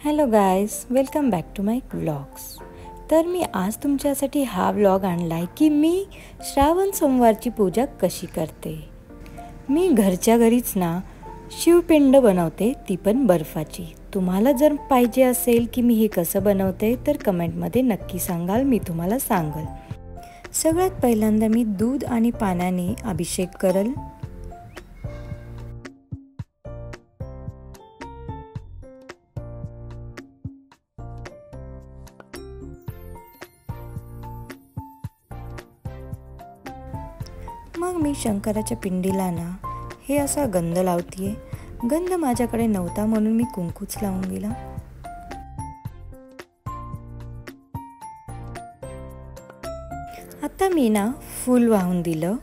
Hello guys, welcome back to my vlogs. तर मी आज तुमच्यासाठी हा व्लॉग आणला आहे की मी श्रावण सोमवारची पूजा कशी करते. मी घरच्या घरीच ना शिवपिंड बनवते, ती पण बर्फाची. तुम्हाला जर पाहिजे असेल की मी हे कसं बनवते तर कमेंटमध्ये नक्की सांगाल, मी तुम्हाला सांगेल. सगळ्यात पहिल्यांदा मी दूध आणि पाण्याने अभिषेक करेल. मग मी शंकराच्या पिंडीला ना हे असा गंध लावतीये. गंध माझ्याकडे नव्हता म्हणून मी कुंकूच लावून गेला. आता मी ना फूल वाहून दिलं.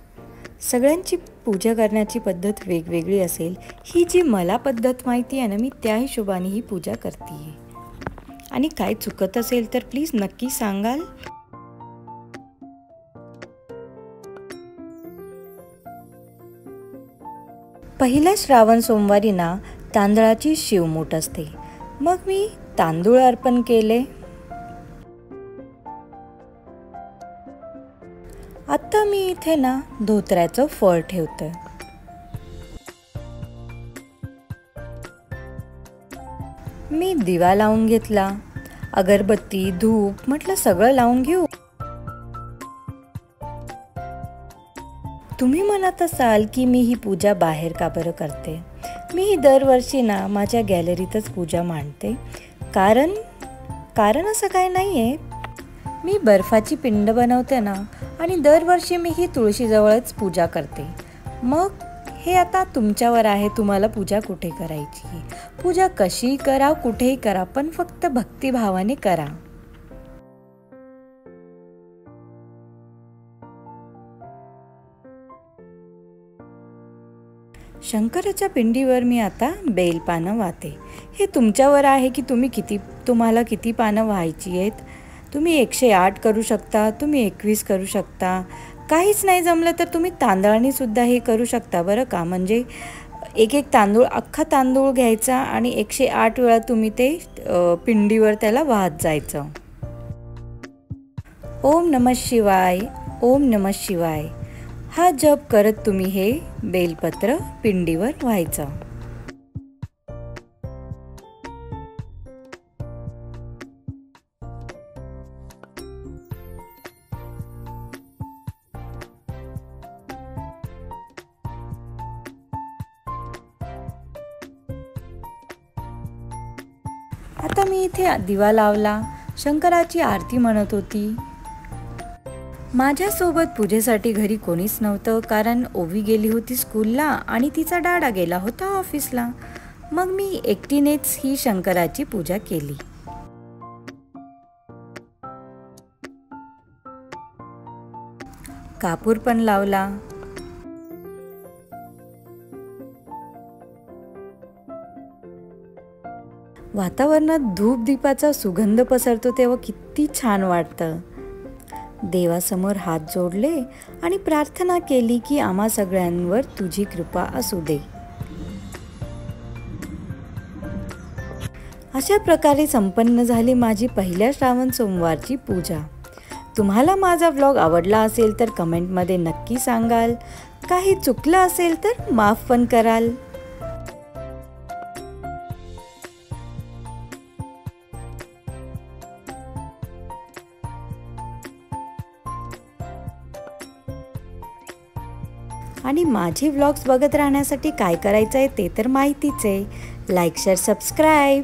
सगळ्यांची पूजा करण्याची पद्धत वेगवेगळी असेल. ही जी मला पद्धत माहिती आहे ना, मी त्या हिशोबाने ही पूजा करते. आणि काय चुकत असेल तर प्लीज नक्की सांगाल. पहिल्या श्रावण सोमवारी ना तांदळाची शिवमूठ असते. मग मी तांदूळ अर्पण केले. आता मी इथे ना धोत्र्याचं फळ ठेवते. मी दिवा लावून घेतला. अगरबत्ती, धूप म्हटलं सगळं लावून घेऊ. तुम्ही म्हणत असाल की मी ही पूजा बाहेर का बरं करते. मी दरवर्षी ना माझ्या गॅलरीतच पूजा मांडते. कारण असं काय नाही आहे. मी बर्फाची पिंड बनवते ना, आणि दरवर्षी मी ही तुळशीजवळच पूजा करते. मग हे आता तुमच्यावर आहे, तुम्हाला पूजा कुठे करायची. पूजा कशी करा, कुठेही करा, पण फक्त भक्तिभावाने करा. शंकराच्या पिंडीवर मी आता बेलपानं वाहते. हे तुमच्यावर आहे की तुम्हाला किती पानं व्हायची आहेत. तुम्ही 108 करू शकता, तुम्ही 21 करू शकता. काहीच नाही जमलं तर तुम्ही तांदळाने सुद्धा हे करू शकता बरं का. म्हणजे एक अख्खा तांदूळ घ्यायचा आणि 108 वेळा तुम्ही ते पिंडीवर त्याला वाहत जायचं. ओम नमः शिवाय, ओम नमः शिवाय हा जप करत तुम्ही हे बेलपत्र पिंडीवर व्हायचं. आता मी इथे दिवा लावला. शंकराची आरती म्हणत होती. माझ्यासोबत पूजेसाठी घरी कोणीच नव्हतं, कारण ओवी गेली होती स्कूलला आणि तिचा डाडा गेला होता ऑफिसला. मग मी एकटीनेच ही शंकराची पूजा केली. कापूर पण लावला. वातावरणात धूप दीपाचा सुगंध पसरतो तेव्हा किती छान वाटतं. देवासमोर हात जोडले आणि प्रार्थना केली की आम्हा सगळ्यांवर तुझी कृपा असू दे. अशा प्रकारे संपन्न झाली माझी पहिल्या श्रावण सोमवारची पूजा. तुम्हाला माझा व्लॉग आवडला असेल तर कमेंटमध्ये नक्की सांगाल. काही चुकलं असेल तर माफ पण कराल. आणि माझे व्लॉग्स बघत राहण्यासाठी काय करायचं आहे ते तर माहितीच आहे. Like, share, subscribe.